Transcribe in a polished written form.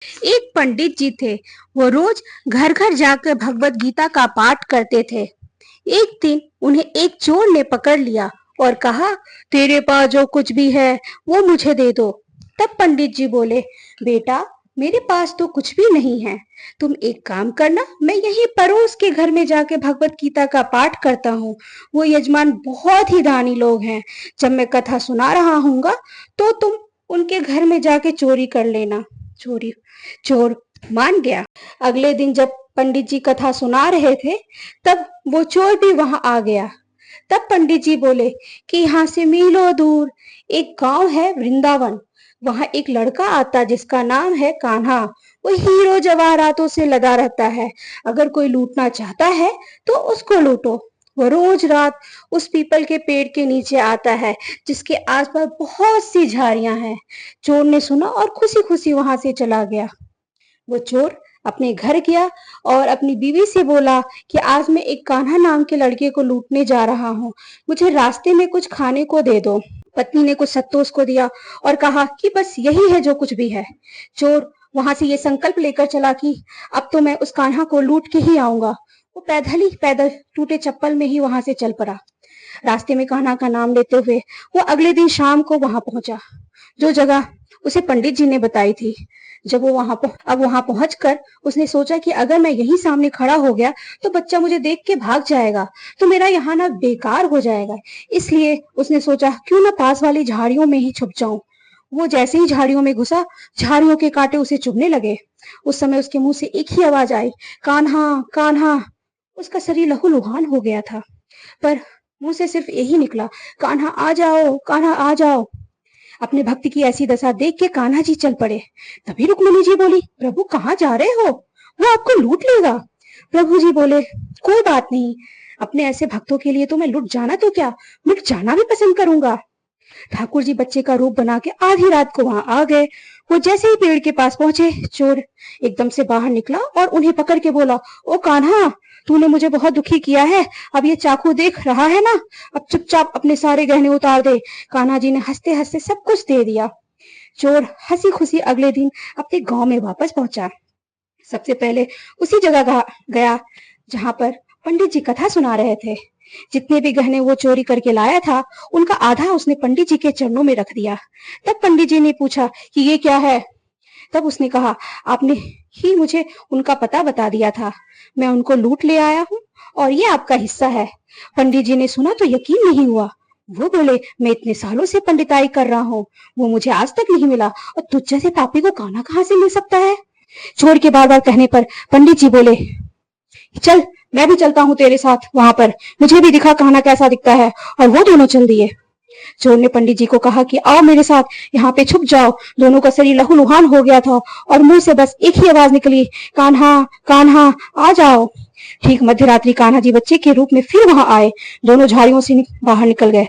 एक पंडित जी थे। वो रोज घर घर जाकर भगवत गीता का पाठ करते थे। एक दिन उन्हें एक चोर ने पकड़ लिया और कहा, तेरे पास जो कुछ भी है वो मुझे दे दो। तब पंडित जी बोले, बेटा, मेरे पास तो कुछ भी नहीं है। तुम एक काम करना, मैं यहीं पड़ोस के घर में जाके भगवत गीता का पाठ करता हूँ। वो यजमान बहुत ही दानी लोग हैं। जब मैं कथा सुना रहा हूँगा तो तुम उनके घर में जाके चोरी कर लेना। चोरी चोर मान गया। अगले दिन जब पंडित जी कथा सुना रहे थे, तब वो चोर भी वहां आ गया। तब पंडित जी बोले कि यहाँ से मीलों दूर एक गांव है वृंदावन। वहां एक लड़का आता जिसका नाम है कान्हा। वो हीरो जवाहरातों से लदा रहता है। अगर कोई लूटना चाहता है तो उसको लूटो। वो रोज रात उस पीपल के पेड़ के नीचे आता है जिसके आसपास बहुत सी झाड़ियां हैं। चोर ने सुना और खुशी खुशी वहां से चला गया। वो चोर अपने घर गया और अपनी बीवी से बोला कि आज मैं एक कान्हा नाम के लड़के को लूटने जा रहा हूँ। मुझे रास्ते में कुछ खाने को दे दो। पत्नी ने कुछ सत्तू उसको दिया और कहा कि बस यही है जो कुछ भी है। चोर वहां से ये संकल्प लेकर चला कि अब तो मैं उस कान्हा को लूट के ही आऊंगा। वो पैदल टूटे चप्पल में ही वहां से चल पड़ा। रास्ते में कान्हा का नाम लेते हुए वो अगले दिन शाम को वहां पहुंचा, जो जगह उसे पंडित जी ने बताई थी। जब वो वहां पहुंचकर उसने सोचा कि अगर मैं यहीं सामने खड़ा हो गया तो बच्चा मुझे देख के भाग जाएगा, तो मेरा यहाँ ना बेकार हो जाएगा। इसलिए उसने सोचा क्यों ना पास वाली झाड़ियों में ही छुप जाऊं। वो जैसे ही झाड़ियों में घुसा, झाड़ियों के कांटे उसे चुभने लगे। उस समय उसके मुंह से एक ही आवाज आई, कान्हा कान्हा। उसका शरीर लहूलुहान हो गया था, पर मुंह से सिर्फ यही निकला, कान्हा आ जाओ, कान्हा आ जाओ। अपने भक्त की ऐसी दशा देख के कान्हा जी चल पड़े। तभी रुक्मिणी जी बोली, प्रभु कहाँ जा रहे हो? वो आपको लूट लेगा। प्रभु जी बोले, कोई बात नहीं, अपने ऐसे भक्तों के लिए तो मैं लुट जाना तो क्या, लुट जाना भी पसंद करूंगा। ठाकुर जी बच्चे का रूप बना के आधी रात को वहां आ गए। वो जैसे ही पेड़ के पास पहुंचे, चोर एकदम से बाहर निकला और उन्हें पकड़ के बोला, ओ कान्हा, तूने मुझे बहुत दुखी किया है। अब ये चाकू देख रहा है ना, अब चुपचाप अपने सारे गहने उतार दे। कान्हा जी ने हंसते हंसते सब कुछ दे दिया। चोर हंसी खुशी अगले दिन अपने गांव में वापस पहुंचा। सबसे पहले उसी जगह गया जहां पर पंडित जी कथा सुना रहे थे। जितने भी गहने वो चोरी करके लाया था, उनका आधा उसने पंडित जी के चरणों में रख दिया। तब पंडित जी ने पूछा कि ये क्या है? तब उसने कहा, आपने ही मुझे उनका पता बता दिया था, मैं उनको लूट ले आया हूँ और ये आपका हिस्सा है। पंडित जी ने सुना तो यकीन नहीं हुआ। वो बोले, मैं इतने सालों से पंडिताई कर रहा हूँ, वो मुझे आज तक नहीं मिला, और तुझ जैसे पापी को कान्हा कहाँ से मिल सकता है? चोर के बार बार कहने पर पंडित जी बोले, चल मैं भी चलता हूँ तेरे साथ वहां पर, मुझे भी दिखा कान्हा कैसा दिखता है। और वो दोनों चल दिए। चोर ने पंडित जी को कहा कि आओ मेरे साथ, यहाँ पे छुप जाओ। दोनों का शरीर लहूलुहान हो गया था और मुंह से बस एक ही आवाज निकली, कान्हा कान्हा आ जाओ। ठीक मध्य रात्रि कान्हा जी बच्चे के रूप में फिर वहां आए। दोनों झाड़ियों से बाहर निकल गए।